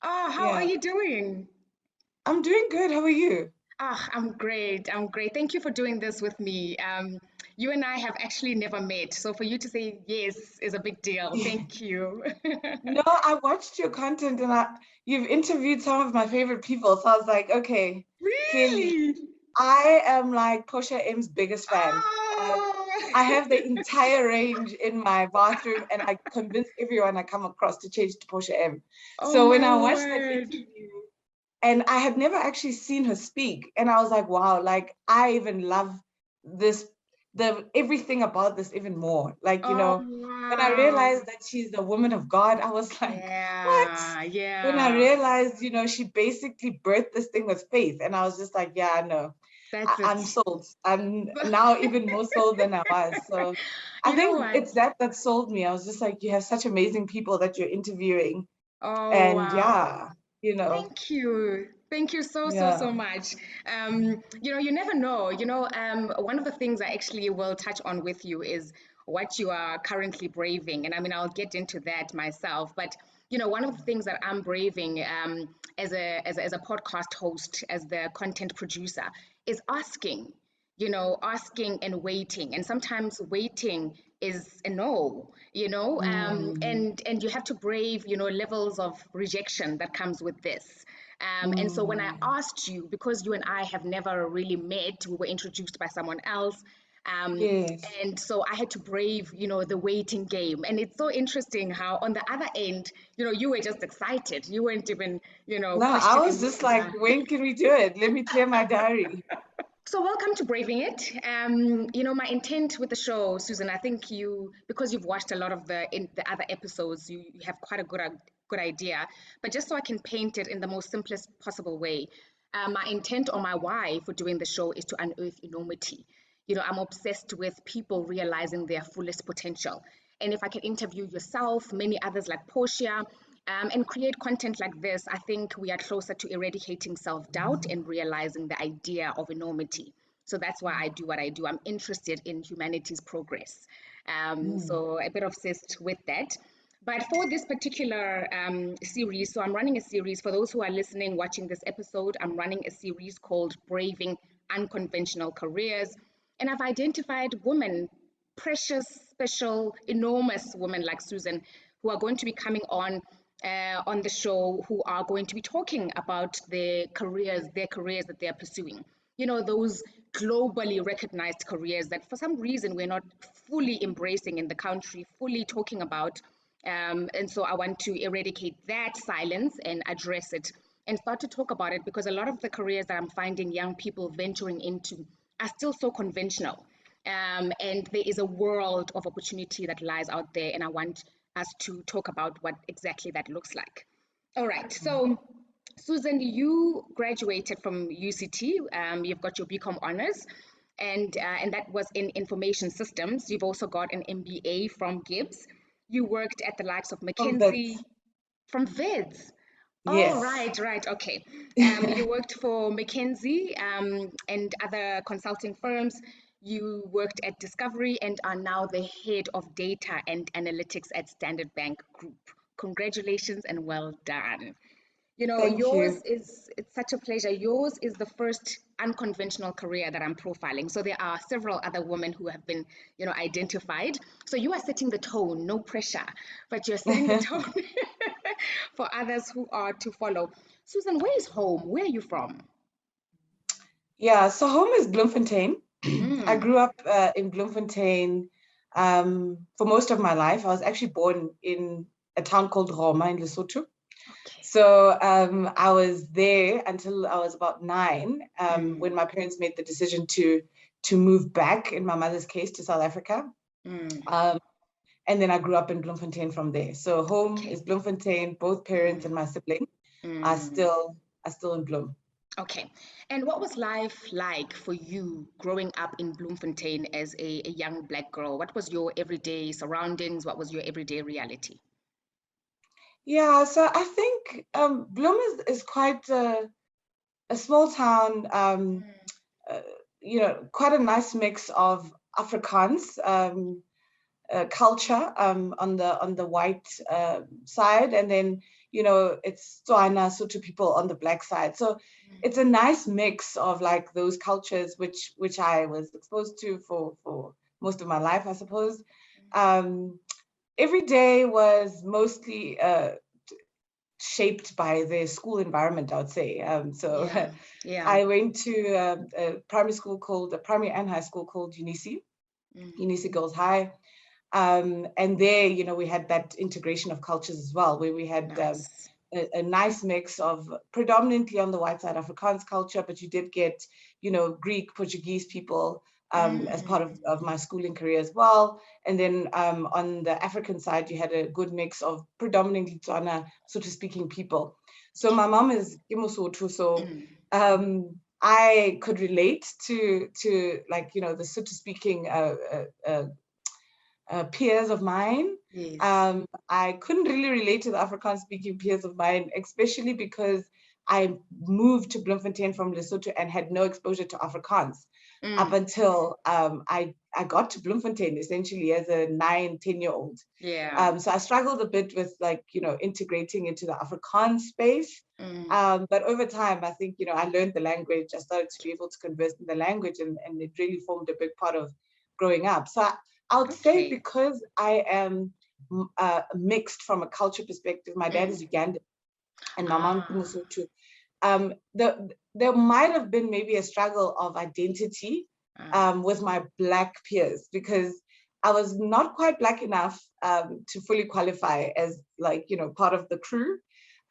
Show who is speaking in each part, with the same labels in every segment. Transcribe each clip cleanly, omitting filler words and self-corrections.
Speaker 1: Oh, how are
Speaker 2: Yeah,
Speaker 1: you doing?
Speaker 2: I'm doing good. How are you?
Speaker 1: Ah, I'm great. I'm great. Thank you for doing this with me. You and I have actually never met, so for you to say yes is a big deal. Thank you.
Speaker 2: No, I watched your content and you've interviewed some of my favorite people. So I was like, okay, clearly
Speaker 1: Really?
Speaker 2: I am like Portia M's biggest fan. Uh, I have the
Speaker 1: Oh,
Speaker 2: entire range in my bathroom and I convince everyone I come across to change to Portia M.
Speaker 1: oh
Speaker 2: So when
Speaker 1: my
Speaker 2: I watched that
Speaker 1: word.
Speaker 2: interview, and I had never actually seen her speak, and I was like, wow, like I even love this, the everything about this even more. Like,
Speaker 1: Oh,
Speaker 2: when I
Speaker 1: wow.
Speaker 2: realized that she's a woman of God, I was like, what?
Speaker 1: Yeah,
Speaker 2: When I
Speaker 1: yeah.
Speaker 2: realized, she basically birthed this thing with faith, and I was just like, yeah, no,
Speaker 1: That's
Speaker 2: I'm
Speaker 1: it.
Speaker 2: sold. I'm now even more sold than I was. So I
Speaker 1: You know
Speaker 2: think
Speaker 1: what?
Speaker 2: it's that sold me. I was just like, you have such amazing people that you're interviewing,
Speaker 1: Oh,
Speaker 2: and
Speaker 1: wow.
Speaker 2: yeah,
Speaker 1: Thank you. Thank you so, so,
Speaker 2: yeah.
Speaker 1: so much. You never know. One of the things I actually will touch on with you is what you are currently braving. And I mean, I'll get into that myself. But, one of the things that I'm braving as a podcast host, as the content producer, is asking and waiting. And sometimes waiting is a no,
Speaker 2: Mm,
Speaker 1: and you have to brave, levels of rejection that comes with this. And so when I
Speaker 2: mm.
Speaker 1: asked you, because you and I have never really met, we were introduced by someone else. Um,
Speaker 2: Yes.
Speaker 1: and so I had to brave, the waiting game. And it's so interesting how on the other end, you were just excited. You weren't even,
Speaker 2: No, I was
Speaker 1: questioning
Speaker 2: just like,
Speaker 1: whether.
Speaker 2: when can we do it? Let me clear my diary.
Speaker 1: So welcome to Braving It. My intent with the show, Susan, I think because you've watched a lot of the other episodes, you have quite a good idea. But just so I can paint it in the most simplest possible way, my intent or my why for doing the show is to unearth enormity. I'm obsessed with people realizing their fullest potential. And if I can interview yourself, many others like Portia, and create content like this, I think we are closer to eradicating self-doubt and realizing the idea of enormity. So that's why I do what I do. I'm interested in humanity's progress.
Speaker 2: Mm.
Speaker 1: So a bit obsessed with that. But for this particular series, so I'm running a series for those who are listening, watching this episode. I'm running a series called Braving Unconventional Careers. And I've identified women, precious, special, enormous women like Susan, who are going to be coming on the show, who are going to be talking about their careers that they are pursuing. Those globally recognized careers that for some reason we're not fully embracing in the country, fully talking about. And so I want to eradicate that silence and address it and start to talk about it, because a lot of the careers that I'm finding young people venturing into are still so conventional. And there is a world of opportunity that lies out there, and I want us to talk about what exactly that looks like. All right, so Susan, you graduated from UCT. You've got your BCom honors, and that was in information systems. You've also got an MBA from Gibbs. You worked at the likes of
Speaker 2: From that,
Speaker 1: McKinsey, from Vids. Oh,
Speaker 2: yes.
Speaker 1: right, right, okay. You worked for McKinsey and other consulting firms. You worked at Discovery and are now the head of data and analytics at Standard Bank Group. Congratulations and well done.
Speaker 2: Thank
Speaker 1: Yours
Speaker 2: you.
Speaker 1: it's such a pleasure. Yours is the first unconventional career that I'm profiling. So there are several other women who have been, identified. So you are setting the tone, no pressure, but you're setting the tone for others who are to follow. Susan, where is home? Where are you from?
Speaker 2: Yeah, so home is Bloemfontein. I
Speaker 1: Mm.
Speaker 2: grew up in Bloemfontein for most of my life. I was actually born in a town called Roma in Lesotho.
Speaker 1: Okay.
Speaker 2: So I was there until I was about 9, when
Speaker 1: Mm.
Speaker 2: my parents made the decision to move back, in my mother's case, to South Africa.
Speaker 1: Mm.
Speaker 2: Um, and then I grew up in Bloemfontein from there. So home
Speaker 1: Okay.
Speaker 2: is Bloemfontein. Both parents
Speaker 1: Mm.
Speaker 2: and my sibling are
Speaker 1: Mm.
Speaker 2: still in Bloem.
Speaker 1: Okay. And what was life like for you growing up in Bloemfontein as a young Black girl? What was your everyday surroundings? What was your everyday reality?
Speaker 2: Yeah, so I think Bloem is quite a small town. Uh, quite a nice mix of Afrikaans. Culture on the white side, and then it's Tswana Sotho people on the black side. So it's a nice mix of like those cultures which I was exposed to for most of my life, I suppose. Um, every day was mostly shaped by the school environment, I would say. So
Speaker 1: Yeah. Yeah.
Speaker 2: I went to a primary and high school called
Speaker 1: Mm.
Speaker 2: Unisi Girls High. And there, we had that integration of cultures as well, where we had
Speaker 1: Nice.
Speaker 2: a nice mix of predominantly on the white side Afrikaans culture, but you did get, Greek, Portuguese people as part of
Speaker 1: Mm.
Speaker 2: my schooling career as well. And then on the African side, you had a good mix of predominantly Tswana, Sotho-speaking people. So my mom is Kimosotho, so
Speaker 1: Mm.
Speaker 2: I could relate to like, the Sotho-speaking peers of mine.
Speaker 1: Yes.
Speaker 2: I couldn't really relate to the Afrikaans speaking peers of mine, especially because I moved to Bloemfontein from Lesotho and had no exposure to Afrikaans up
Speaker 1: Mm.
Speaker 2: until I got to Bloemfontein essentially as a 9, 10-year-old.
Speaker 1: Yeah.
Speaker 2: So I struggled a bit with like, integrating into the Afrikaans space.
Speaker 1: Mm.
Speaker 2: But over time, I think, I learned the language. I started to be able to converse in the language, and it really formed a big part of growing up. So I would say
Speaker 1: Okay.
Speaker 2: because I am mixed from a culture perspective, my dad is
Speaker 1: Mm.
Speaker 2: Ugandan and my mom
Speaker 1: Ah.
Speaker 2: Lesotho. There might have been maybe a struggle of identity
Speaker 1: Ah.
Speaker 2: with my Black peers, because I was not quite Black enough to fully qualify as like, part of the crew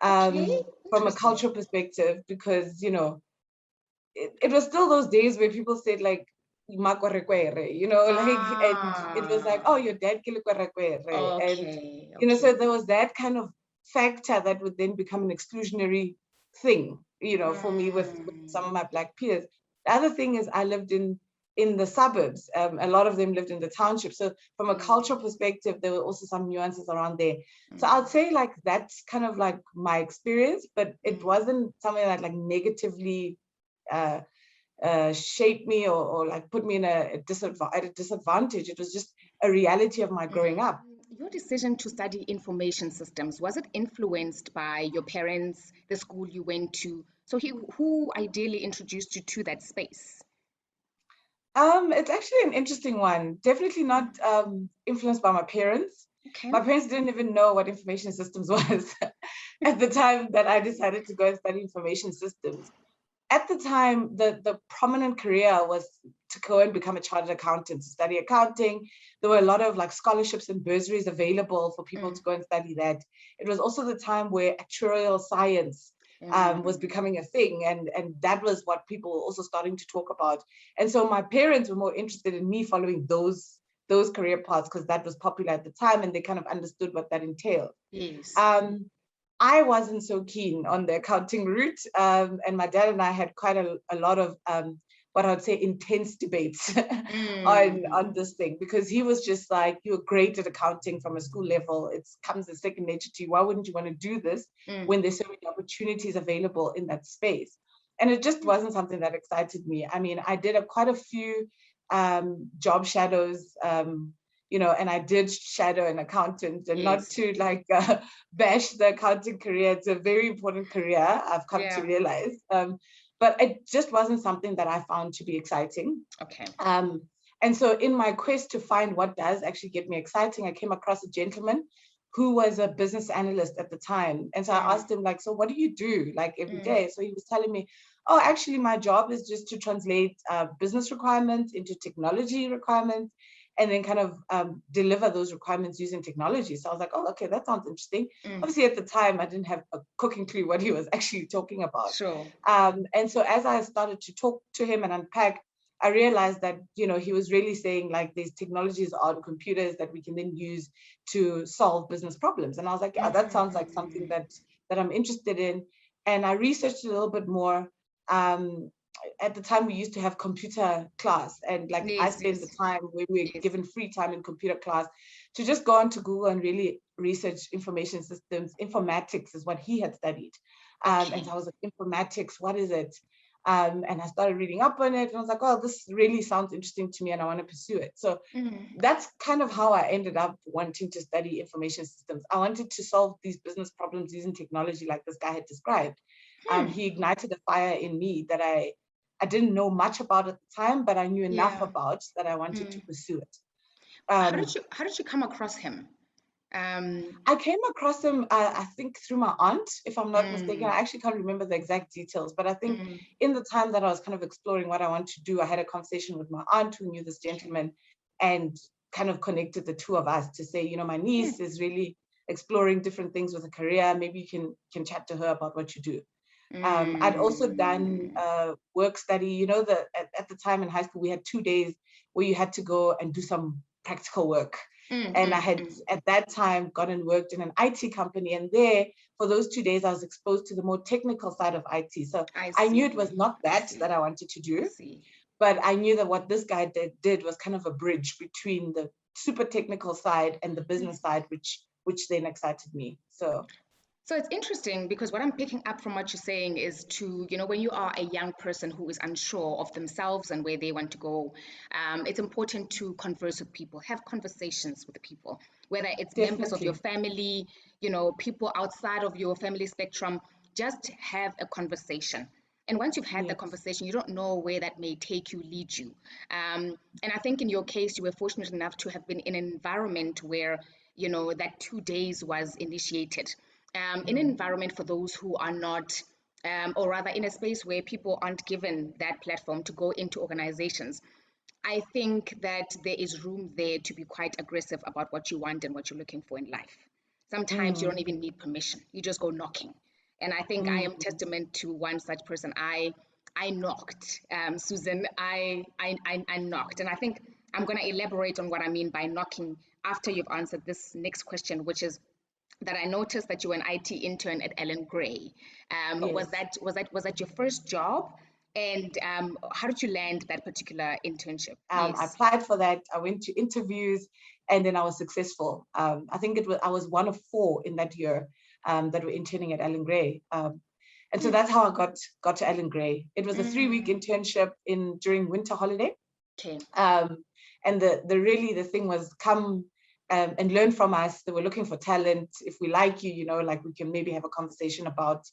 Speaker 1: Okay.
Speaker 2: from a
Speaker 1: Interesting.
Speaker 2: cultural perspective, because, it was still those days where people said like, like, and it was like, oh,
Speaker 1: Ah.
Speaker 2: your dad kilekwerekwere. And,
Speaker 1: Okay.
Speaker 2: so
Speaker 1: Okay.
Speaker 2: there was that kind of factor that would then become an exclusionary thing, for me with
Speaker 1: Mm.
Speaker 2: some of my Black peers. The other thing is I lived in the suburbs. A lot of them lived in the township. So from a
Speaker 1: Mm.
Speaker 2: cultural perspective, there were also some nuances around there. So
Speaker 1: Mm.
Speaker 2: I'd say like that's kind of like my experience, but it
Speaker 1: Mm.
Speaker 2: wasn't something that like negatively uh, shaped me, or like put me in at a disadvantage. It was just a reality of my growing up.
Speaker 1: Your decision to study information systems, was it influenced by your parents, the school you went to? So who ideally introduced you to that space?
Speaker 2: It's actually an interesting one. Definitely not influenced by my parents.
Speaker 1: Okay.
Speaker 2: My parents didn't even know what information systems was at the time that I decided to go and study information systems. At the time, the prominent career was to go and become a chartered accountant, to study accounting. There were a lot of like scholarships and bursaries available for people
Speaker 1: Mm.
Speaker 2: to go and study that. It was also the time where actuarial science was
Speaker 1: Mm.
Speaker 2: becoming a thing, and that was what people were also starting to talk about. And so my parents were more interested in me following those career paths because that was popular at the time, and they kind of understood what that entailed.
Speaker 1: Yes.
Speaker 2: Um, I wasn't so keen on the accounting route, and my dad and I had quite a lot of what I would say intense debates on
Speaker 1: Mm.
Speaker 2: this thing, because he was just like, "You're great at accounting from a school level. It comes as second nature to you. Why wouldn't you want to do this
Speaker 1: Mm.
Speaker 2: when there's so many opportunities available in that space?" And it just wasn't something that excited me. I mean, I did quite a few job shadows. And I did shadow an accountant, and not
Speaker 1: Yes.
Speaker 2: to like bash the accounting career. It's a very important career, I've come to
Speaker 1: Yeah.
Speaker 2: realize. But it just wasn't something that I found to be exciting.
Speaker 1: Okay.
Speaker 2: And so in my quest to find what does actually get me exciting, I came across a gentleman who was a business analyst at the time. And so I asked him, like, so what do you do like every day? So he was telling me, oh, actually, my job is just to translate business requirements into technology requirements, and then kind of deliver those requirements using technology. So I was like, oh, okay, that sounds interesting. Obviously, at the time, I didn't have a cooking clue what he was actually talking about.
Speaker 1: Sure.
Speaker 2: And so as I started to talk to him and unpack, I realized that, you know, he was really saying like these technologies on computers that we can then use to solve business problems. And I was like, yeah, that sounds like something that I'm interested in. And I researched a little bit more. At the time, we used to have computer class, and like I spent the time where we were given free time in computer class to just go onto Google and really research information systems. Informatics is what he had studied. And so I was like, informatics, what is it? And I started reading up on it, and I was like, oh, this really sounds interesting to me, and I want to pursue it. So that's kind of how I ended up wanting to study information systems. I wanted to solve these business problems using technology like this guy had described. He ignited a fire in me that I didn't know much about at the time, but I knew enough about that I wanted to pursue it.
Speaker 1: How did you come across him?
Speaker 2: I came across him, I think, through my aunt, if I'm not mistaken. I actually can't remember the exact details, but I think in the time that I was kind of exploring what I want to do, I had a conversation with my aunt who knew this gentleman and kind of connected the two of us to say, you know, my niece is really exploring different things with a career. Maybe you can chat to her about what you do. I'd also done work study. You know, at the time in high school, we had 2 days where you had to go and do some practical work. And I had at that time gone and worked in an IT company. And there, for those 2 days, I was exposed to the more technical side of IT. So I knew it was not that I wanted to do, but I knew that what this guy did was kind of a bridge between the super technical side and the business side, which then excited me.
Speaker 1: So it's interesting because what I'm picking up from what you're saying is to, you know, when you are a young person who is unsure of themselves and where they want to go, it's important to converse with people, have conversations with the people, whether it's members of your family, you know, people outside of your family spectrum, just have a conversation. And once you've had the conversation, you don't know where that may take you, lead you. And I think in your case, you were fortunate enough to have been in an environment where, you know, that 2 days was initiated. In an environment for those who are not, or rather in a space where people aren't given that platform to go into organizations, I think that there is room there to be quite aggressive about what you want and what you're looking for in life. Sometimes you don't even need permission. You just go knocking. And I think I am testament to one such person. I knocked, Susan, I knocked. And I think I'm going to elaborate on what I mean by knocking after you've answered this next question, which is that I noticed that you were an IT intern at Ellen Gray. Was that your first job? And how did you land that particular internship?
Speaker 2: I applied for that. I went to interviews, and then I was successful. I think I was one of 4 in that year that were interning at Ellen Gray. And so that's how I got to Ellen Gray. It was a 3-week internship during winter holiday.
Speaker 1: Okay.
Speaker 2: And the thing was come and learn from us. They were looking for talent. If we like you, you know, like we can maybe have a conversation about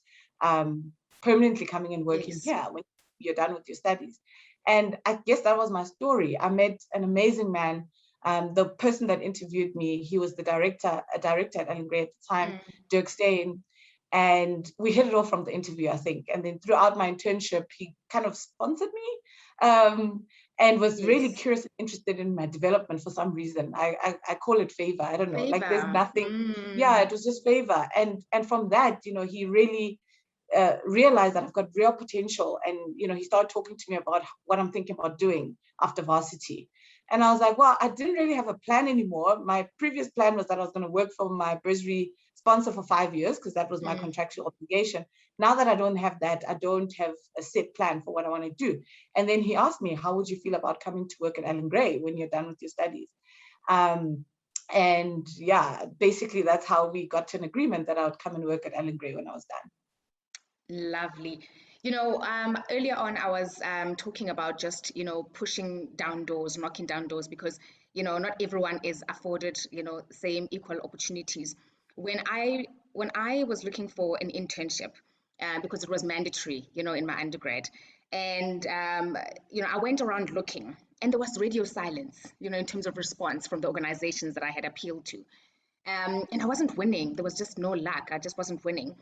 Speaker 2: permanently coming and working here when you're done with your studies. And I guess that was my story. I met an amazing man. The person that interviewed me, he was a director at Ellen Gray at the time, Dirk Steen. And we hit it off from the interview, I think. And then throughout my internship, he kind of sponsored me. And was really curious and interested in my development for some reason. I call it favor. I don't know. Like there's nothing. Yeah, it was just favor. And from that, you know, he really realized that I've got real potential. And, you know, he started talking to me about what I'm thinking about doing after varsity. And I was like, well, I didn't really have a plan anymore. My previous plan was that I was going to work for my bursary sponsor for 5 years because that was my contractual obligation. Now that I don't have that, I don't have a set plan for what I want to do. And then he asked me, how would you feel about coming to work at Ellen Gray when you're done with your studies? And yeah, basically that's how we got to an agreement that I would come and work at Ellen Gray when I was done.
Speaker 1: Lovely. You know, earlier on, I was talking about just, you know, pushing down doors, knocking down doors, because, you know, not everyone is afforded, you know, same equal opportunities. When I was looking for an internship, because it was mandatory, you know, in my undergrad, and, you know, I went around looking, and there was radio silence, you know, in terms of response from the organizations that I had appealed to. And I wasn't winning. There was just no luck. I just wasn't winning.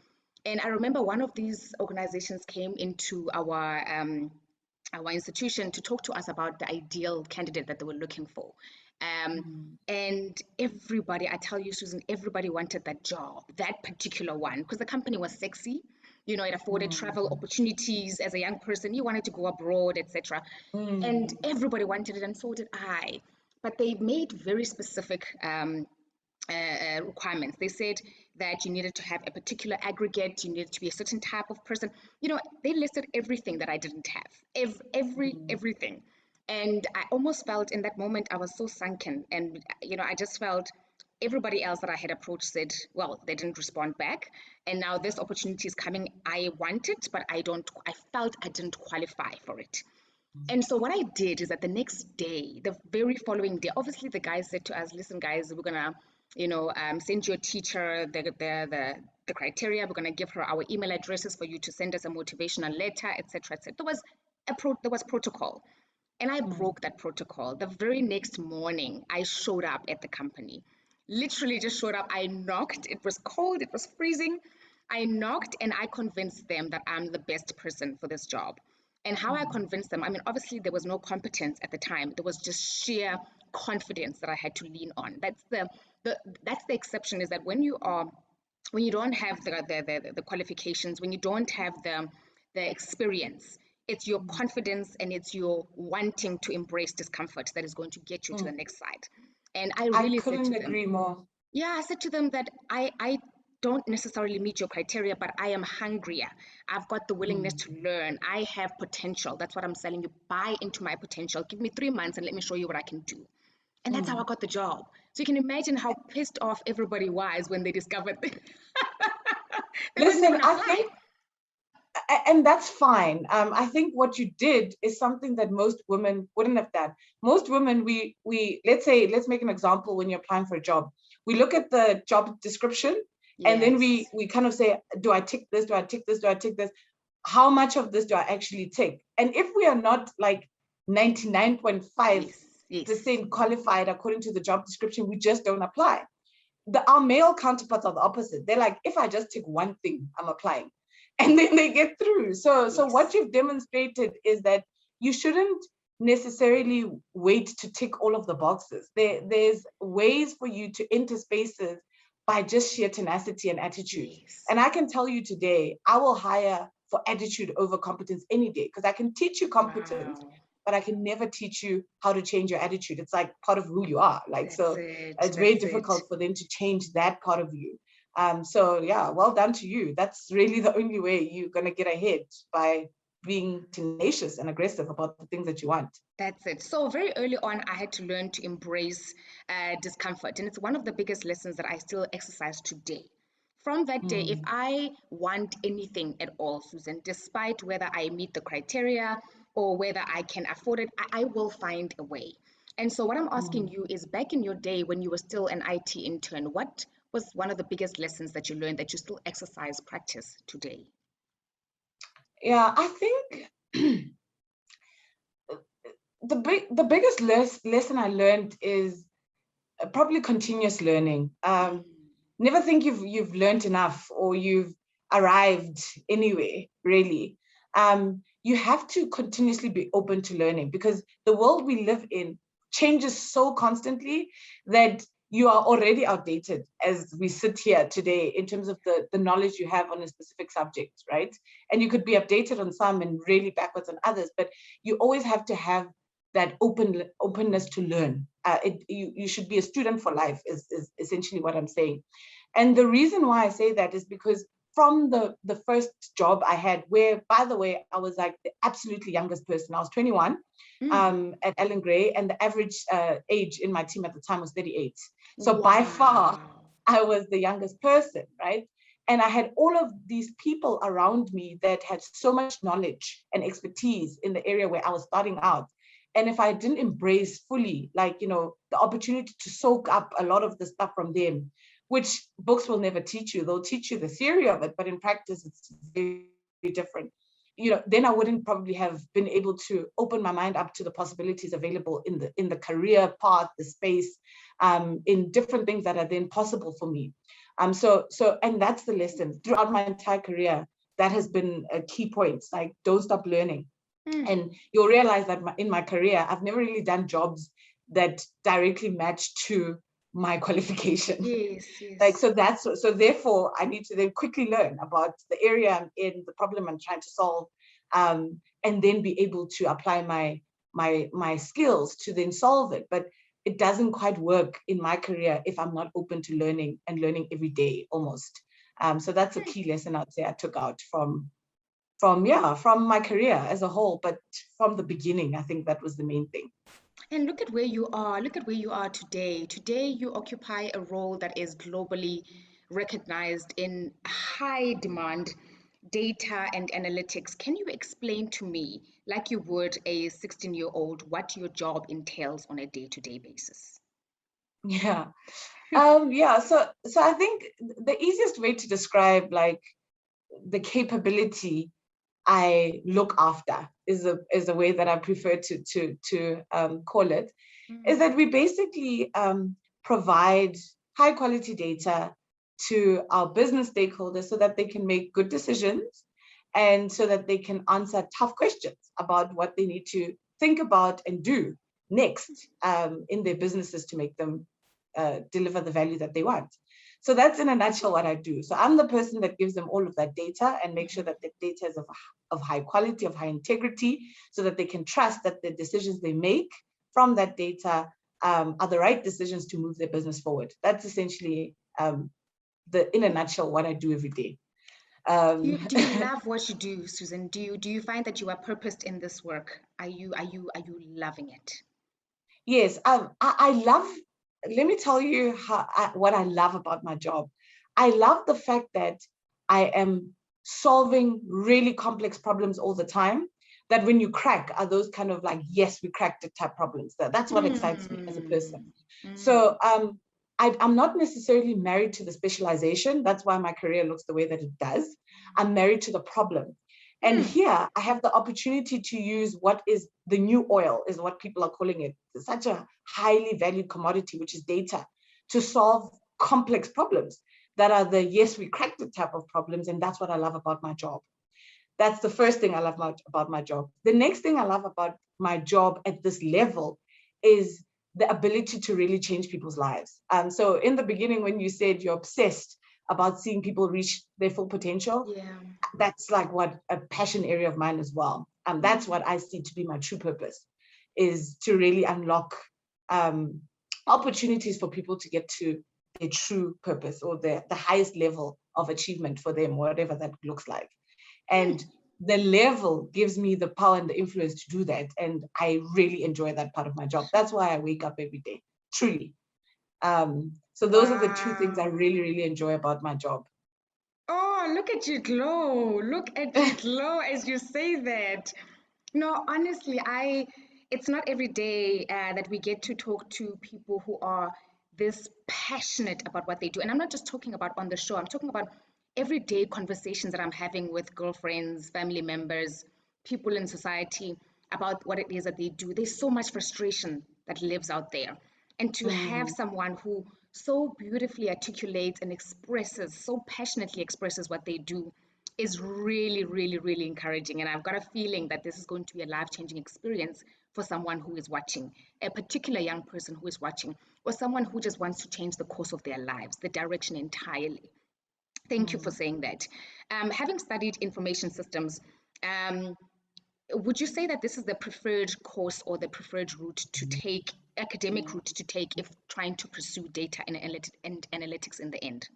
Speaker 1: And I remember one of these organizations came into our institution to talk to us about the ideal candidate that they were looking for. Um,
Speaker 2: Mm,
Speaker 1: and everybody, I tell you, Susan, everybody wanted that job, that particular one, because the company was sexy. You know, it afforded travel
Speaker 2: mm,
Speaker 1: opportunities as a young person. You wanted to go abroad, etc. And
Speaker 2: mm,
Speaker 1: everybody wanted it, and so did I. But they made very specific requirements. They said that you needed to have a particular aggregate, you needed to be a certain type of person. You know, they listed everything that I didn't have,
Speaker 2: mm,
Speaker 1: everything. And I almost felt in that moment I was so sunken, and you know, I just felt everybody else that I had approached said, well, they didn't respond back, and now this opportunity is coming. I want it, but I felt I didn't qualify for it. And so what I did is that the next day, the very following day, obviously the guys said to us, listen, guys, we're gonna, send your teacher the criteria. We're gonna give her our email addresses for you to send us a motivational letter, etc., etc. There was protocol, and I
Speaker 2: mm,
Speaker 1: broke that protocol. The very next morning, I showed up at the company. Literally just showed up. I knocked. It was cold. It was freezing. I knocked and I convinced them that I'm the best person for this job. And how I
Speaker 2: mm,
Speaker 1: convinced them, I mean, obviously there was no competence at the time. There was just sheer confidence that I had to lean on. The that's the exception, is that when you don't have the qualifications, when you don't have the experience, it's your
Speaker 2: mm,
Speaker 1: confidence and it's your wanting to embrace discomfort that is going to get you to the
Speaker 2: mm.
Speaker 1: next side. And I
Speaker 2: I
Speaker 1: really said
Speaker 2: couldn't
Speaker 1: to them,
Speaker 2: agree more.
Speaker 1: yeah, I said to them that I don't necessarily meet your criteria, but I am hungrier. I've got the willingness
Speaker 2: Mm,
Speaker 1: to learn. I have potential. That's what I'm selling you. Buy into my potential. Give me 3 months and let me show you what I can do. And that's how I
Speaker 2: mm.
Speaker 1: got the job. So you can imagine how pissed off everybody was when they discovered they couldn't
Speaker 2: Listen,
Speaker 1: even
Speaker 2: I
Speaker 1: apply.
Speaker 2: think, and that's fine. I think what you did is something that most women wouldn't have done. Most women, we let's make an example. When you're applying for a job, we look at the job description, and then
Speaker 1: Yes.
Speaker 2: we kind of say, do I tick this? Do I tick this? Do I tick this? How much of this do I actually tick? And if we are not like 99.5%
Speaker 1: Yes. Yes.
Speaker 2: qualified according to the job description, we just don't apply. Our male counterparts are the opposite. They're like, if I just tick one thing, I'm applying. And then they get through. So what
Speaker 1: Yes.
Speaker 2: you've demonstrated is that you shouldn't necessarily wait to tick all of the boxes. There's ways for you to enter spaces by just sheer tenacity and attitude.
Speaker 1: Yes.
Speaker 2: And I can tell you today, I will hire for attitude over competence any day, because I can teach you competence,
Speaker 1: Wow.
Speaker 2: but I can never teach you how to change your attitude. It's like part of who you are. Like,
Speaker 1: That's
Speaker 2: so
Speaker 1: it.
Speaker 2: it's very
Speaker 1: That's it.
Speaker 2: difficult for them to change that part of you. So yeah, well done to you. That's really the only way you're gonna get ahead, by being tenacious and aggressive about the things that you want.
Speaker 1: That's it. So very early on, I had to learn to embrace discomfort, and it's one of the biggest lessons that I still exercise today. From that day, if
Speaker 2: Mm,
Speaker 1: I want anything at all, Susan, despite whether I meet the criteria or whether I can afford it, I will find a way. And so, what I'm asking
Speaker 2: mm.
Speaker 1: you is, back in your day when you were still an IT intern, what was one of the biggest lessons that you learned that you still exercise, practice today?
Speaker 2: Yeah, I think the biggest lesson I learned is probably continuous learning.
Speaker 1: Mm.
Speaker 2: Never think you've learned enough, or you've arrived anywhere, really. You have to continuously be open to learning, because the world we live in changes so constantly that you are already outdated as we sit here today in terms of the knowledge you have on a specific subject, right? And you could be updated on some and really backwards on others, but you always have to have that openness to learn. You should be a student for life, is essentially what I'm saying. And the reason why I say that is because from the first job I had, where, by the way, I was like the absolutely youngest person. I was 21
Speaker 1: Mm.
Speaker 2: at Ellen Gray, and the average age in my team at the time was 38. So by far,
Speaker 1: Wow.
Speaker 2: I was the youngest person, right? And I had all of these people around me that had so much knowledge and expertise in the area where I was starting out. And if I didn't embrace fully, like, the opportunity to soak up a lot of the stuff from them, which books will never teach you. They'll teach you the theory of it, but in practice, it's very different. then I wouldn't probably have been able to open my mind up to the possibilities available in the career path, the space, in different things that are then possible for me. So and that's the lesson throughout my entire career. That has been a key point. Like, don't stop learning. And you'll realize that in my career, I've never really done jobs that directly match to my qualification.
Speaker 1: Yes.
Speaker 2: Like, so therefore I need to then quickly learn about the area I'm in, the problem I'm trying to solve, and then be able to apply my skills to then solve it. But it doesn't quite work in my career if I'm not open to learning every day almost. So that's a key lesson I'd say I took out from my career as a whole, but from the beginning, I think that was the main thing.
Speaker 1: And look at where you are. Look at where you are today. Today, you occupy a role that is globally recognized in high demand data and analytics. Can you explain to me, like you would a 16-year-old, what your job entails on a day-to-day basis?
Speaker 2: Yeah. So I think the easiest way to describe like the capability I look after is a way that I prefer to call it, is that we basically provide high quality data to our business stakeholders so that they can make good decisions and so that they can answer tough questions about what they need to think about and do next in their businesses to make them deliver the value that they want. So that's in a nutshell what I do. So I'm the person that gives them all of that data and make sure that the data is of high quality, of high integrity, so that they can trust that the decisions they make from that data are the right decisions to move their business forward. That's essentially in a nutshell what I do every day.
Speaker 1: Do you love what you do, Susan? Do you find that you are purposed in this work? Are you loving it?
Speaker 2: Yes, I love. Let me tell you what I love about my job. I love the fact that I am solving really complex problems all the time. That when you crack are those kind of like, yes, we cracked it type problems. That's what excites me as a person. So I'm not necessarily married to the specialization. That's why my career looks the way that it does. I'm married to the problem. And here I have the opportunity to use what is the new oil, is what people are calling it. It's such a highly valued commodity, which is data, to solve complex problems that are the yes, we cracked it type of problems. And that's what I love about my job. That's the first thing I love about my job. The next thing I love about my job at this level is the ability to really change people's lives. So in the beginning, when you said you're obsessed about seeing people reach their full potential, that's like what a passion area of mine as well. That's what I see to be my true purpose, is to really unlock opportunities for people to get to their true purpose or the highest level of achievement for them, whatever that looks like. And the level gives me the power and the influence to do that. And I really enjoy that part of my job. That's why I wake up every day, truly. So those are the two things I really, really enjoy about my job.
Speaker 1: Oh, look at you glow. Look at you glow as you say that. No, honestly, it's not every day that we get to talk to people who are this passionate about what they do. And I'm not just talking about on the show, I'm talking about everyday conversations that I'm having with girlfriends, family members, people in society about what it is that they do. There's so much frustration that lives out there. And to have someone who so beautifully articulates and expresses, so passionately expresses what they do is really, really, really encouraging. And I've got a feeling that this is going to be a life-changing experience for someone who is watching, a particular young person who is watching, or someone who just wants to change the course of their lives, the direction entirely. Thank you for saying that. Having studied information systems, would you say that this is the preferred course or the preferred route to take, academic route to take, if trying to pursue data and analytics in the end?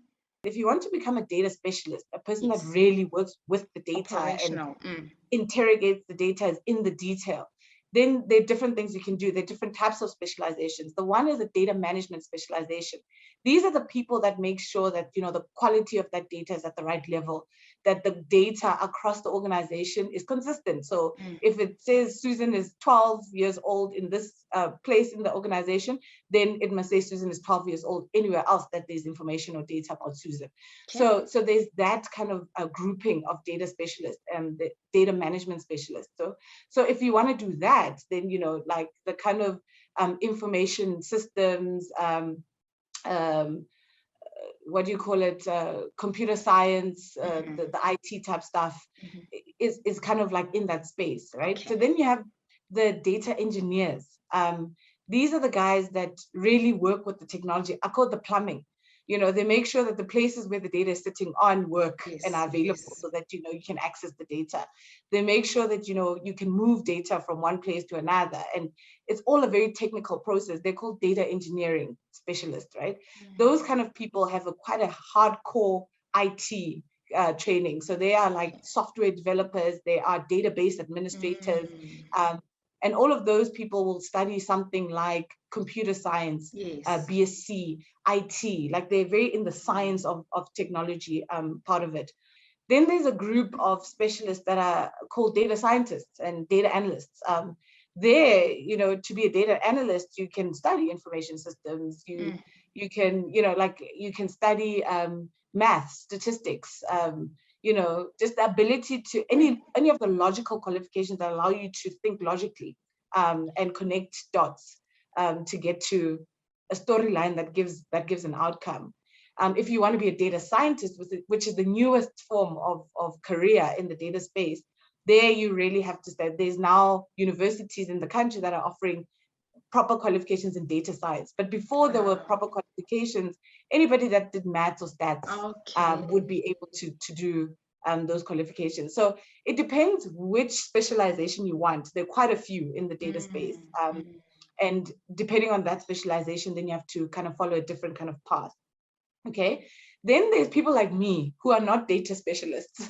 Speaker 2: If you want to become a data specialist, a person that really works with the data and interrogates the data is in the detail, then there are different things you can do. There are different types of specializations. The one is a data management specialization. These are the people that make sure that the quality of that data is at the right level, that the data across the organization is consistent. So if it says Susan is 12 years old in this place in the organization, then it must say Susan is 12 years old anywhere else that there's information or data about Susan. Okay. So there's that kind of a grouping of data specialists and the data management specialists. So if you want to do that, then, you know, like the kind of information systems, what do you call it, computer science, the IT type stuff is kind of like in that space, right? Okay. So then you have the data engineers. These are the guys that really work with the technology. I call it the plumbing. You know, they make sure that the places where the data is sitting on work and are available so that, you know, you can access the data. They make sure that, you know, you can move data from one place to another. And it's all a very technical process. They're called data engineering specialists, right? Those kind of people have quite a hardcore IT training. So they are like software developers, they are database administrators, and all of those people will study something like computer science, BSc, IT, like they're very in the science of technology part of it. Then there's a group of specialists that are called data scientists and data analysts. There, you know, to be a data analyst, you can study information systems, you can, you know, like you can study math, statistics, you know, just the ability to any of the logical qualifications that allow you to think logically and connect dots to get to a storyline that gives an outcome. If you want to be a data scientist, which is the newest form of career in the data space, there you really have to start. There's now universities in the country that are offering proper qualifications in data science. But before there were proper qualifications, anybody that did maths or stats would be able to do those qualifications. So it depends which specialization you want. There are quite a few in the data space. And depending on that specialization, then you have to kind of follow a different kind of path. Okay. Then there's people like me who are not data specialists.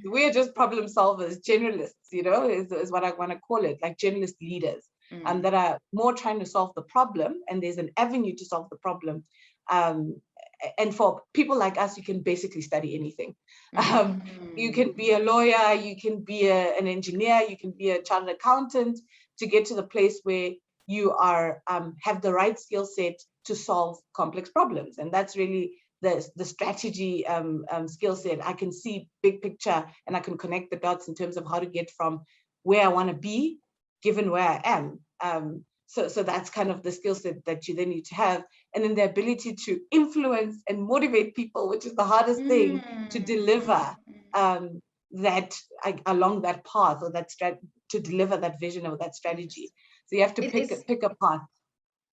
Speaker 2: We're just problem solvers, generalists, you know, is what I want to call it, like generalist leaders that are more trying to solve the problem, and there's an avenue to solve the problem. And for people like us, you can basically study anything. You can be a lawyer, you can be an engineer, you can be a chartered accountant to get to the place where you are have the right skill set to solve complex problems. And that's really the strategy skill set. I can see big picture and I can connect the dots in terms of how to get from where I want to be given where I am. So that's kind of the skill set that you then need to have. And then the ability to influence and motivate people, which is the hardest thing to deliver that along that path, or that to deliver that vision or that strategy. So you have to pick a path.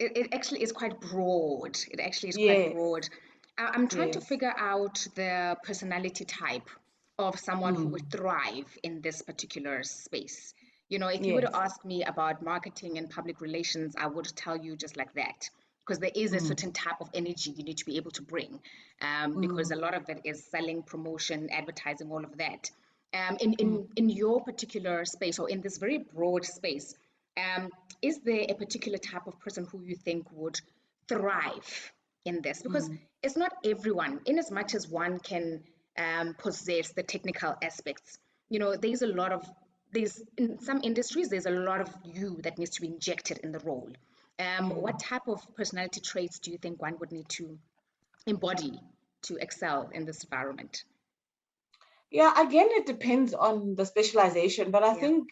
Speaker 1: It actually is quite broad. It actually is quite broad. I'm trying to figure out the personality type of someone who would thrive in this particular space. You know, if you were to ask me about marketing and public relations, I would tell you just like that, because there is a certain type of energy you need to be able to bring, because a lot of it is selling, promotion, advertising, all of that. In your particular space, or in this very broad space, is there a particular type of person who you think would thrive in this? Because it's not everyone, in as much as one can possess the technical aspects. You know, in some industries, there's a lot of you that needs to be injected in the role. What type of personality traits do you think one would need to embody to excel in this environment?
Speaker 2: Yeah, again, it depends on the specialization, but I think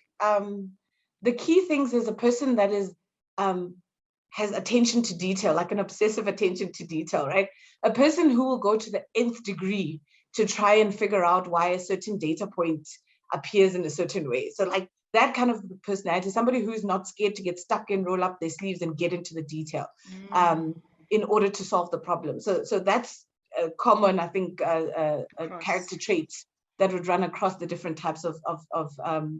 Speaker 2: the key things is a person that is has attention to detail, like an obsessive attention to detail, right? A person who will go to the nth degree to try and figure out why a certain data point appears in a certain way. So like that kind of personality, somebody who's not scared to get stuck in, roll up their sleeves and get into the detail in order to solve the problem. So that's a common, I think, character traits that would run across the different types of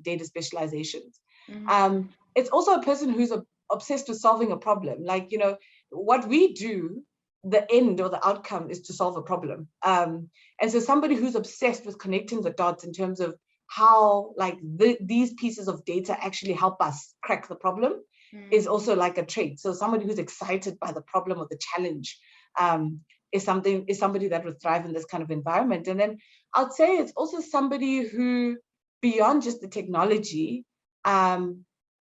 Speaker 2: data specializations. It's also a person who's obsessed with solving a problem. Like, you know, what we do, the end or the outcome is to solve a problem. And so somebody who's obsessed with connecting the dots in terms of how like these pieces of data actually help us crack the problem is also like a trait. So somebody who's excited by the problem or the challenge is somebody that would thrive in this kind of environment. And then I'd say it's also somebody who, beyond just the technology,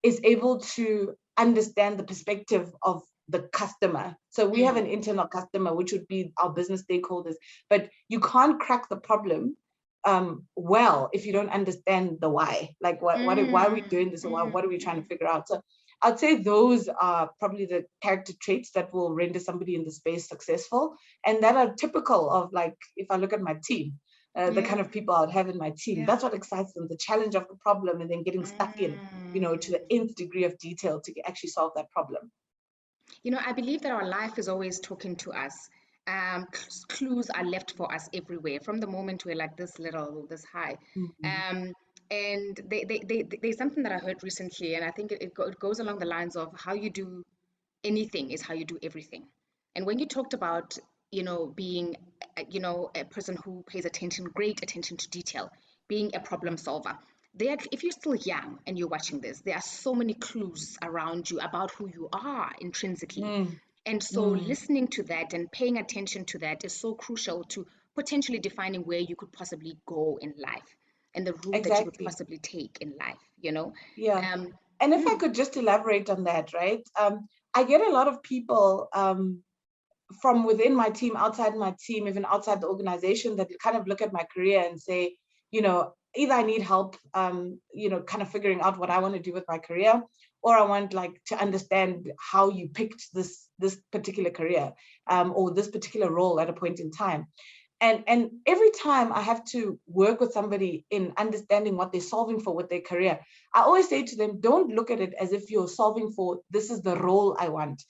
Speaker 2: is able to understand the perspective of the customer. So we have an internal customer, which would be our business stakeholders, but you can't crack the problem well if you don't understand the why. Like why are we doing this, or what are we trying to figure out? So I'd say those are probably the character traits that will render somebody in the space successful, and that are typical of, like, if I look at my team, the kind of people I'd have in my team. That's what excites them, the challenge of the problem, and then getting stuck in, to the nth degree of detail to actually solve that problem.
Speaker 1: I believe that our life is always talking to us. Clues are left for us everywhere from the moment we're like this little, this high. And there's something that I heard recently, and I think it goes along the lines of how you do anything is how you do everything. And when you talked about, being, a person who pays great attention to detail, being a problem solver, if you're still young and you're watching this, there are so many clues around you about who you are intrinsically. And so listening to that and paying attention to that is so crucial to potentially defining where you could possibly go in life and the route that you would possibly take in life,
Speaker 2: Yeah. And if I could just elaborate on that, right? I get a lot of people from within my team, outside my team, even outside the organization, that kind of look at my career and say, either I need help, kind of figuring out what I want to do with my career, or I want to understand how you picked this particular career or this particular role at a point in time. And every time I have to work with somebody in understanding what they're solving for with their career, I always say to them, don't look at it as if you're solving for, this is the role I want.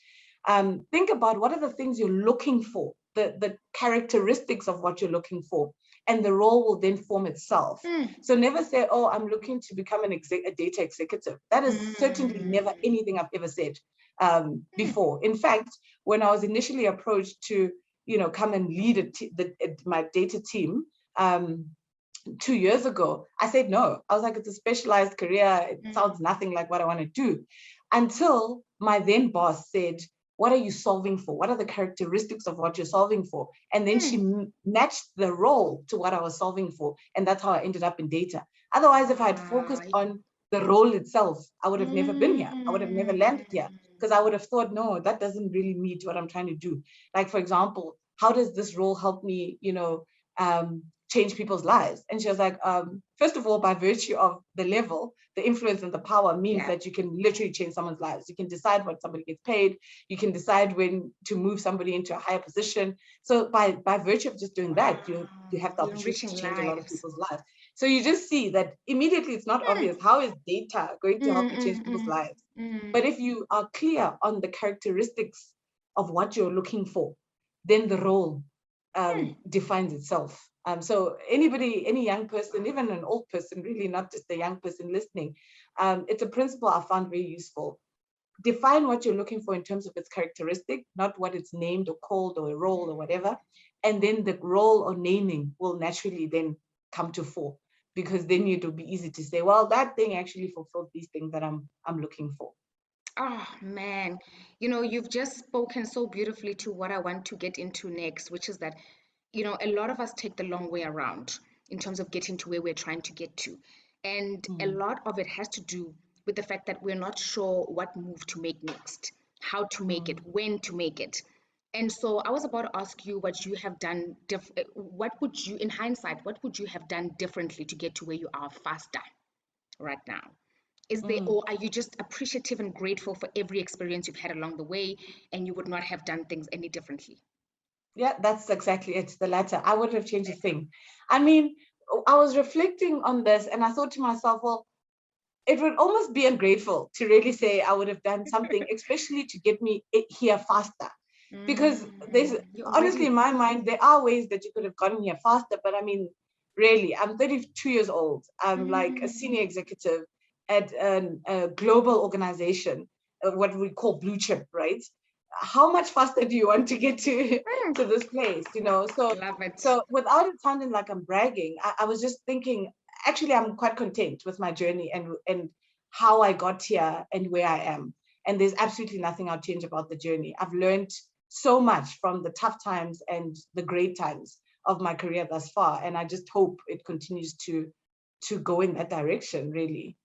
Speaker 2: Think about what are the things you're looking for, the characteristics of what you're looking for, and the role will then form itself. So never say, oh, I'm looking to become a data executive. That is certainly never anything I've ever said before. In fact, when I was initially approached to, come and lead my data team 2 years ago, I said no. I was like, it's a specialized career. It sounds nothing like what I want to do. Until my then boss said, what are you solving for? What are the characteristics of what you're solving for? And then she matched the role to what I was solving for. And that's how I ended up in data. Otherwise, if I had focused on the role itself, I would have never been here. I would have never landed here, because I would have thought, no, that doesn't really meet what I'm trying to do. Like, for example, how does this role help me, change people's lives? And she was like, first of all, by virtue of the level, the influence and the power means that you can literally change someone's lives. You can decide what somebody gets paid. You can decide when to move somebody into a higher position. So by virtue of just doing that, you have the opportunity to change a lot of people's lives. So you just see that immediately it's not obvious. How is data going to help you change people's lives? But if you are clear on the characteristics of what you're looking for, then the role defines itself. So any young person, even an old person, really not just a young person listening, it's a principle I found very useful. Define what you're looking for in terms of its characteristic, not what it's named or called or a role or whatever. And then the role or naming will naturally then come to fore, because then it will be easy to say, well, that thing actually fulfilled these things that I'm looking for.
Speaker 1: Oh man, you've just spoken so beautifully to what I want to get into next, which is that, a lot of us take the long way around in terms of getting to where we're trying to get to. And a lot of it has to do with the fact that we're not sure what move to make next, how to make it, when to make it. And so I was about to ask you what you have done, in hindsight, what would you have done differently to get to where you are faster right now? Is there, or are you just appreciative and grateful for every experience you've had along the way, and you would not have done things any differently?
Speaker 2: Yeah, that's exactly it, the latter. I wouldn't have changed a thing. I mean, I was reflecting on this and I thought to myself, well, it would almost be ungrateful to really say I would have done something, especially to get me here faster. Because there's, honestly, in my mind, there are ways that you could have gotten here faster. But I mean, really, I'm 32 years old. I'm like a senior executive at a global organization, what we call blue chip, right? How much faster do you want to get to this place, So without it sounding like I'm bragging, I was just thinking, actually, I'm quite content with my journey and how I got here and where I am. And there's absolutely nothing I'll change about the journey. I've learned so much from the tough times and the great times of my career thus far. And I just hope it continues to go in that direction, really.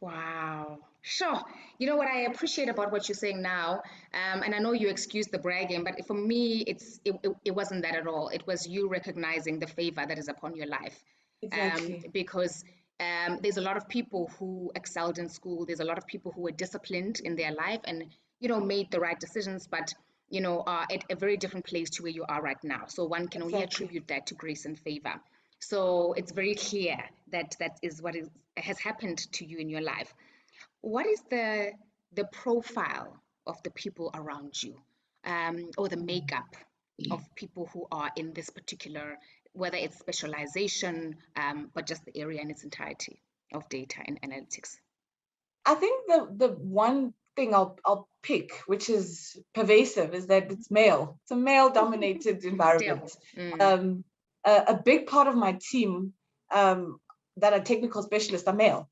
Speaker 1: Wow. Sure. You know what I appreciate about what you're saying now, and I know you excused the bragging, but for me, it wasn't that at all. It was you recognizing the favor that is upon your life,
Speaker 2: Exactly.
Speaker 1: because there's a lot of people who excelled in school. There's a lot of people who were disciplined in their life and made the right decisions, but are at a very different place to where you are right now. So one can only
Speaker 2: Exactly.
Speaker 1: attribute that to grace and favor. So it's very clear that that is what has happened to you in your life. What is the profile of the people around you, or the makeup of people who are in this particular, whether it's specialization, but just the area in its entirety of data and analytics?
Speaker 2: I think the one thing I'll pick, which is pervasive, is that it's male. It's a male-dominated
Speaker 1: Still.
Speaker 2: environment. A big part of my team that are technical specialists are male.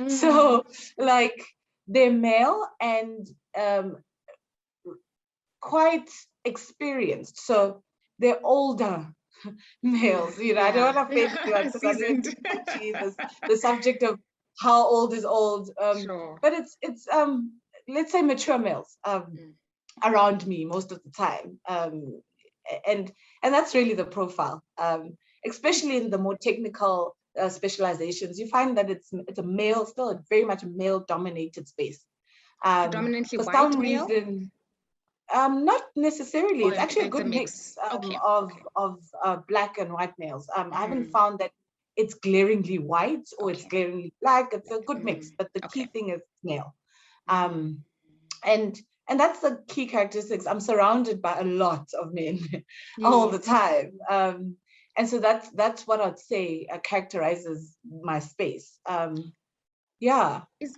Speaker 2: So, like, they're male and quite experienced. So they're older males. I don't want to offend anyone because I know
Speaker 1: Seasoned.
Speaker 2: it's touchy, the subject of how old is old.
Speaker 1: Sure.
Speaker 2: But it's let's say mature males around me most of the time. And that's really the profile. Especially in the more technical specializations, you find that it's a male, still very much a male dominated space.
Speaker 1: Predominantly
Speaker 2: For
Speaker 1: white
Speaker 2: some
Speaker 1: male?
Speaker 2: reason, not necessarily.
Speaker 1: Or
Speaker 2: It's actually a
Speaker 1: it's a
Speaker 2: good
Speaker 1: mix?
Speaker 2: mix
Speaker 1: Okay.
Speaker 2: of black and white males. I haven't
Speaker 1: Mm,
Speaker 2: found that it's glaringly white or it's
Speaker 1: okay.
Speaker 2: glaringly black. It's a good
Speaker 1: Mm,
Speaker 2: mix, but the key
Speaker 1: okay.
Speaker 2: thing is male.
Speaker 1: Mm,
Speaker 2: Um, and that's the key characteristics. I'm surrounded by a lot of men all the
Speaker 1: yes.
Speaker 2: time. And so that's what I'd say characterizes my space. Yeah.
Speaker 1: Is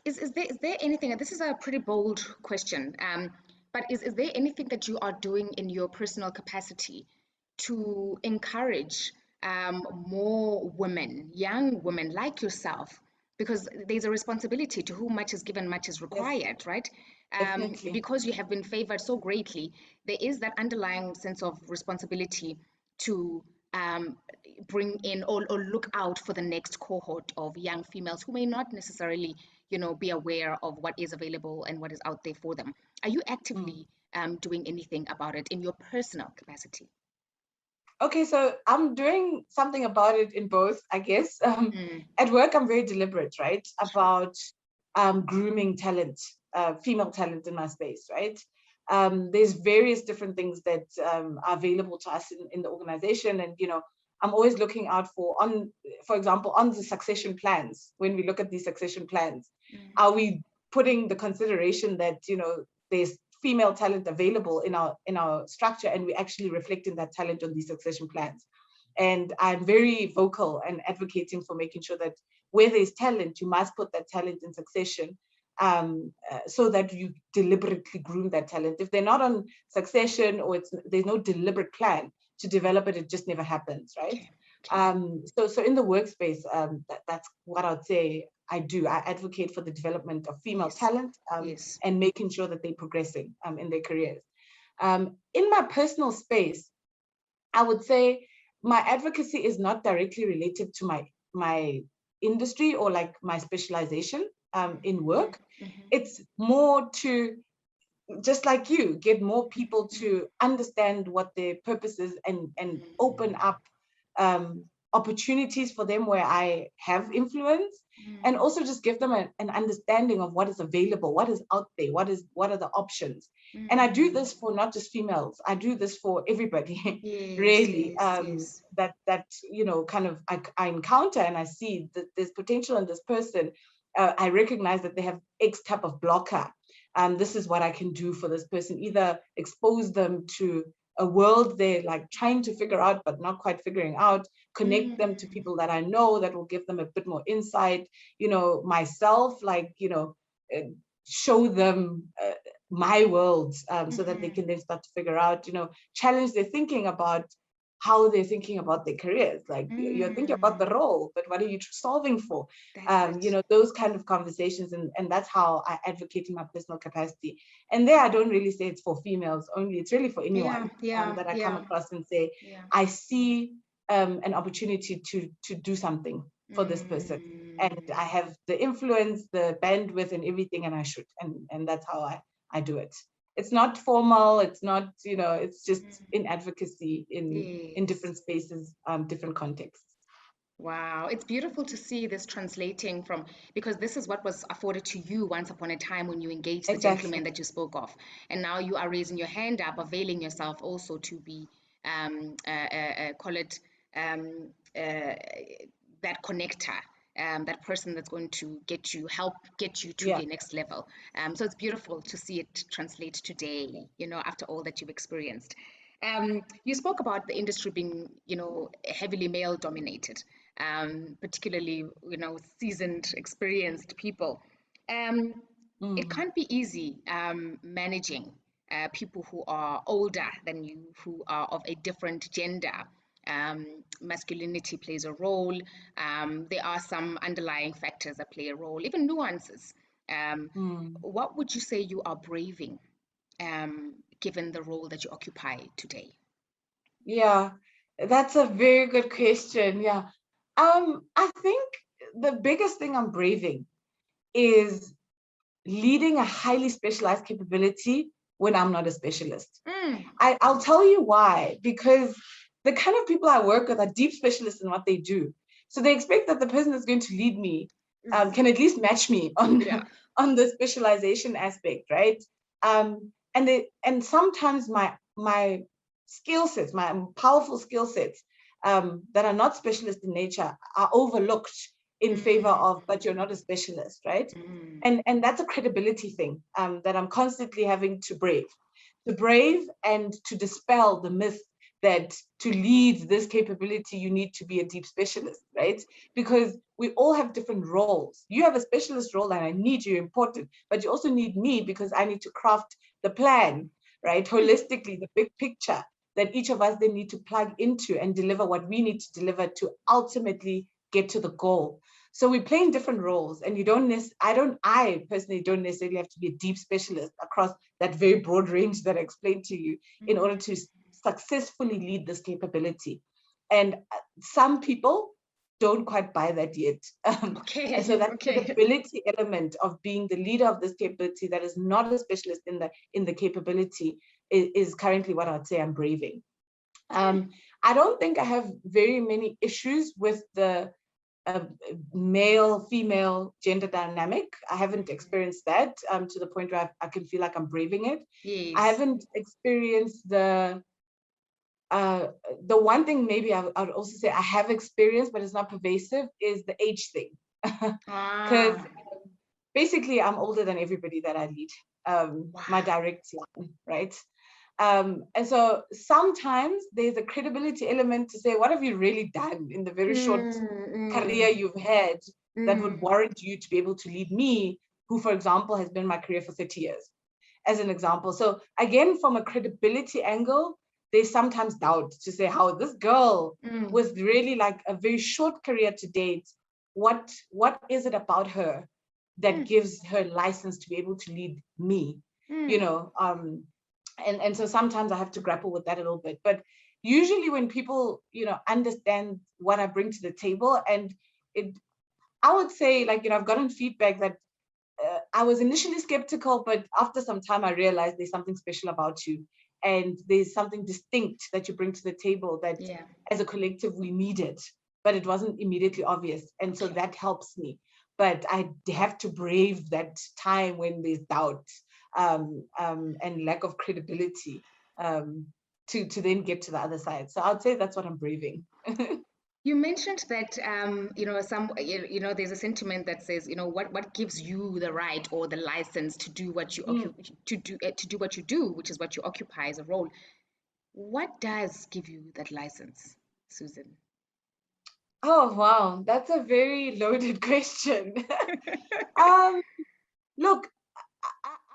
Speaker 1: there anything, and this is a pretty bold question, but is there anything that you are doing in your personal capacity to encourage more women, young women like yourself? Because there's a responsibility: to whom much is given, much is
Speaker 2: Yes,
Speaker 1: required, right?
Speaker 2: definitely.
Speaker 1: Because you have been favored so greatly, there is that underlying sense of responsibility to bring in or look out for the next cohort of young females who may not necessarily be aware of what is available and what is out there for them. Are you
Speaker 2: Mm.
Speaker 1: actively doing anything about it in your personal capacity?
Speaker 2: Okay, so I'm doing something about it in both, I guess.
Speaker 1: Mm,
Speaker 2: At work, I'm very deliberate, right,
Speaker 1: sure.
Speaker 2: about grooming talent, female talent in my space, right? There's various different things that are available to us in the organization, and I'm always looking out for example, on the succession plans. When we look at these succession plans,
Speaker 1: Mm,
Speaker 2: are we putting the consideration that there's female talent available in our structure, and we're actually reflecting that talent on these succession plans? And I'm very vocal and advocating for making sure that where there's talent, you must put that talent in succession, so that you deliberately groom that talent. If they're not on succession, or there's no deliberate plan to develop it, it just never happens, right?
Speaker 1: okay. Okay.
Speaker 2: So in the workspace, that's what I'd say I do. I advocate for the development of female
Speaker 1: Yes.
Speaker 2: talent,
Speaker 1: Yes.
Speaker 2: and making sure that they're progressing in their careers. In my personal space, I would say my advocacy is not directly related to my industry or like my specialization in work.
Speaker 1: Mm-hmm.
Speaker 2: It's more to, just like you, get more people to understand what their purpose is, and open up opportunities for them where I have influence, and also just give them an understanding of what is available, what is out there, what are the options. And I do this for not just females, I do this for everybody,
Speaker 1: Yes.
Speaker 2: really,
Speaker 1: Yes. Yes.
Speaker 2: that kind of I encounter, and I see that there's potential in this person. I recognize that they have X type of blocker. This is what I can do for this person: either expose them to a world they're like trying to figure out but not quite figuring out, connect them to people that I know that will give them a bit more insight, myself, like, show them my world, so that they can then start to figure out, challenge their thinking about how they're thinking about their careers. Like you're thinking about the role, but what are you solving for?
Speaker 1: That's it.
Speaker 2: Those kind of conversations, and that's how I advocate in my personal capacity. And there, I don't really say it's for females only; it's really for anyone that I come across and say, I see an opportunity to do something for this person, and I have the influence, the bandwidth, and everything, and I should, and that's how I do it. It's not formal. It's not, it's just in advocacy in different spaces, different contexts.
Speaker 1: Wow, it's beautiful to see this translating from, because this is what was afforded to you once upon a time when you engaged the
Speaker 2: Exactly.
Speaker 1: gentleman that you spoke of. And now you are raising your hand up, availing yourself also to be, call it, that connector, that person that's going to help get you to
Speaker 2: Yeah.
Speaker 1: the next level. So it's beautiful to see it translate today, after all that you've experienced. You spoke about the industry being, heavily male dominated, particularly, seasoned, experienced people. It can't be easy managing people who are older than you, who are of a different gender. Masculinity plays a role. There are some underlying factors that play a role, even nuances. What would you say you are braving, given the role that you occupy today?
Speaker 2: Yeah, that's a very good question. Yeah. I think the biggest thing I'm braving is leading a highly specialized capability when I'm not a specialist. I'll tell you why, because the kind of people I work with are deep specialists in what they do. So they expect that the person that's going to lead me can at least match me on on the specialization aspect, right? And sometimes my skill sets, my powerful skill sets that are not specialist in nature are overlooked in favor of, but you're not a specialist, right? And that's a credibility thing that I'm constantly having to brave and to dispel the myth that to lead this capability, you need to be a deep specialist, right? Because we all have different roles. You have a specialist role and I need you, important, but you also need me because I need to craft the plan, right? Holistically, the big picture that each of us then need to plug into and deliver what we need to deliver to ultimately get to the goal. So we're playing different roles, and I personally don't necessarily have to be a deep specialist across that very broad range that I explained to you in order to successfully lead this capability. And some people don't quite buy that yet.
Speaker 1: Okay.
Speaker 2: And so that credibility element of being the leader of this capability that is not a specialist in the capability is currently what I'd say I'm braving. I don't think I have very many issues with the male female gender dynamic. I haven't experienced that to the point where I can feel like I'm braving it.
Speaker 1: Yes.
Speaker 2: I haven't experienced the one thing maybe I would also say I have experienced, but it's not pervasive, is the age thing. Because basically I'm older than everybody that I lead, my direct line, right? And so sometimes there's a credibility element to say, what have you really done in the very short career you've had that would warrant you to be able to lead me, who, for example, has been in my career for 30 years, as an example. So again, from a credibility angle, there's sometimes doubt to say how this girl with really like a very short career to date, what is it about her that gives her license to be able to lead me, and so sometimes I have to grapple with that a little bit. But usually when people, understand what I bring to the table, and I would say, like, I've gotten feedback that I was initially skeptical, but after some time I realized there's something special about you. And there's something distinct that you bring to the table that as a collective we need it, but it wasn't immediately obvious. And so that helps me. But I have to brave that time when there's doubt and lack of credibility to then get to the other side. So I'd say that's what I'm braving.
Speaker 1: You mentioned that there's a sentiment that says, what gives you the right or the license to do what you to do what you do, which is what you occupy as a role. What does give you that license, Susan?
Speaker 2: Oh wow, that's a very loaded question. Look,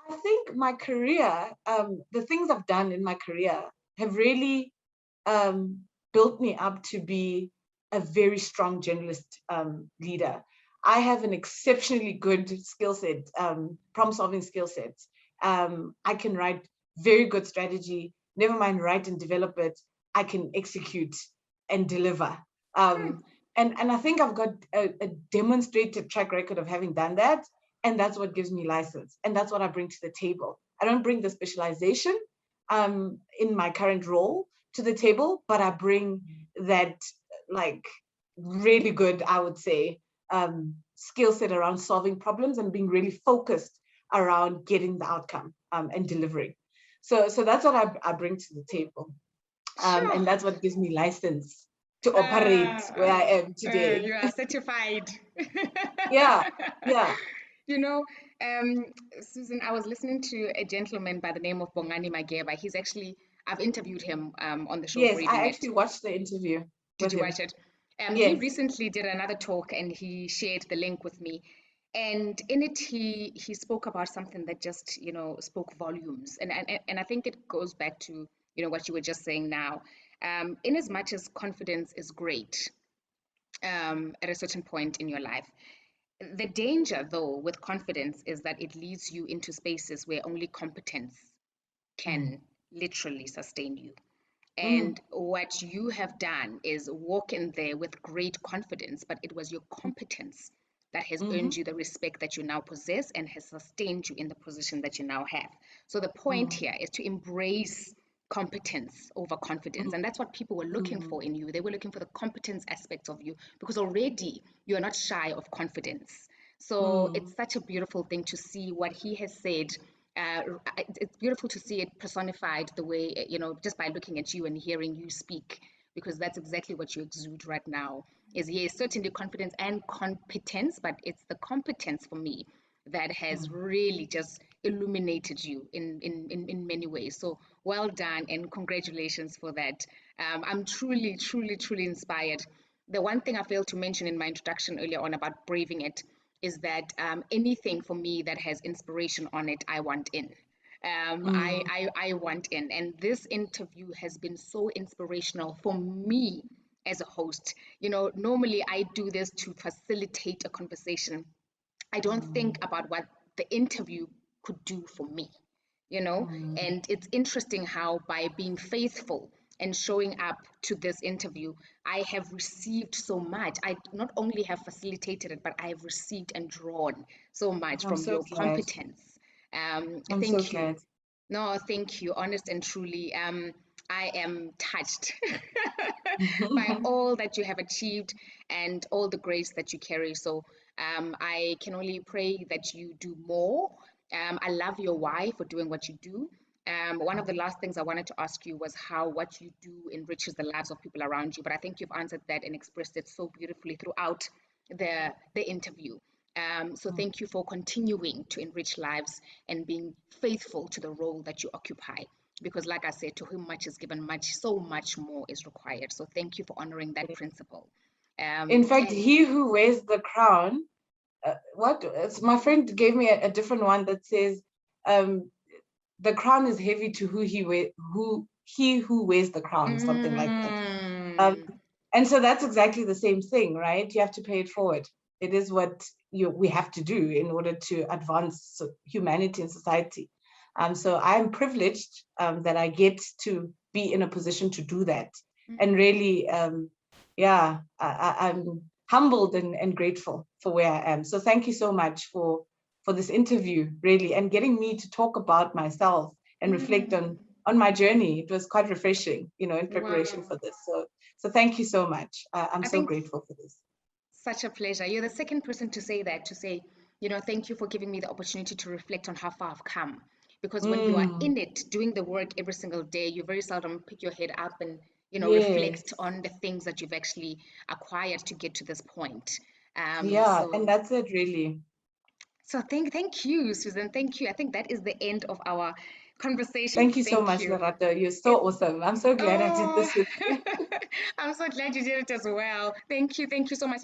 Speaker 2: I think my career, the things I've done in my career have really built me up to be a very strong generalist leader. I have an exceptionally good skill set, problem-solving skill set. I can write very good strategy, never mind write and develop it. I can execute and deliver. And I think I've got a demonstrated track record of having done that. And that's what gives me license. And that's what I bring to the table. I don't bring the specialization in my current role to the table, but I bring that like really good, I would say, skill set around solving problems and being really focused around getting the outcome and delivering. So that's what I bring to the table.
Speaker 1: Sure.
Speaker 2: And that's what gives me license to operate where I am today.
Speaker 1: You are certified.
Speaker 2: Yeah.
Speaker 1: You know, Susan, I was listening to a gentleman by the name of Bongani Mageba. He's actually, I've interviewed him on the show.
Speaker 2: Yes,
Speaker 1: Braving
Speaker 2: I
Speaker 1: It.
Speaker 2: actually watched the interview.
Speaker 1: Did you watch it?
Speaker 2: Yes.
Speaker 1: He recently did another talk and he shared the link with me. And in it, he spoke about something that just, spoke volumes. And I think it goes back to, what you were just saying now. In as much as confidence is great at a certain point in your life, the danger, though, with confidence is that it leads you into spaces where only competence can literally sustain you. And what you have done is walk in there with great confidence, but it was your competence that has earned you the respect that you now possess and has sustained you in the position that you now have. So the point here is to embrace competence over confidence. And that's what people were looking for in you. They were looking for the competence aspects of you because already you are not shy of confidence. So it's such a beautiful thing to see what he has said. It's beautiful to see it personified the way, just by looking at you and hearing you speak, because that's exactly what you exude right now. Is yes, certainly confidence and competence, but it's the competence for me that has really just illuminated you in many ways. So well done and congratulations for that. I'm truly, truly, truly inspired. The one thing I failed to mention in my introduction earlier on about braving it is that anything for me that has inspiration on it, I want in. I want in. And this interview has been so inspirational for me as a host. Normally I do this to facilitate a conversation. I don't think about what the interview could do for me, and it's interesting how by being faithful and showing up to this interview, I have received so much. I not only have facilitated it, but I have received and drawn so much
Speaker 2: I'm
Speaker 1: from
Speaker 2: so
Speaker 1: your
Speaker 2: glad.
Speaker 1: competence.
Speaker 2: I'm
Speaker 1: Thank
Speaker 2: so
Speaker 1: you.
Speaker 2: glad.
Speaker 1: No, thank you, honest and truly. I am touched by all that you have achieved and all the grace that you carry. So I can only pray that you do more. I love your why for doing what you do. One of the last things I wanted to ask you was how what you do enriches the lives of people around you, but I think you've answered that and expressed it so beautifully throughout the interview. So thank you for continuing to enrich lives and being faithful to the role that you occupy. Because like I said, to whom much is given, much, so much more is required. So thank you for honoring that principle.
Speaker 2: In fact, he who wears the crown, my friend gave me a different one that says, the crown is heavy to he who wears the crown, something like that. And so that's exactly the same thing, right? You have to pay it forward. It is what we have to do in order to advance humanity and society. So I'm privileged that I get to be in a position to do that. And really, I'm humbled and grateful for where I am. So thank you so much for this interview, really, and getting me to talk about myself and reflect on my journey. It was quite refreshing, in preparation for this. So thank you so much. I'm so grateful for this.
Speaker 1: Such a pleasure. You're the second person to say that, to say, thank you for giving me the opportunity to reflect on how far I've come. Because when you are in it, doing the work every single day, you very seldom pick your head up and, reflect on the things that you've actually acquired to get to this point.
Speaker 2: And that's it, really.
Speaker 1: So thank you, Susan. Thank you. I think that is the end of our conversation.
Speaker 2: Thank you so much, Lerato. You're so awesome. I'm so glad I did this with you.
Speaker 1: I'm so glad you did it as well. Thank you. Thank you so much.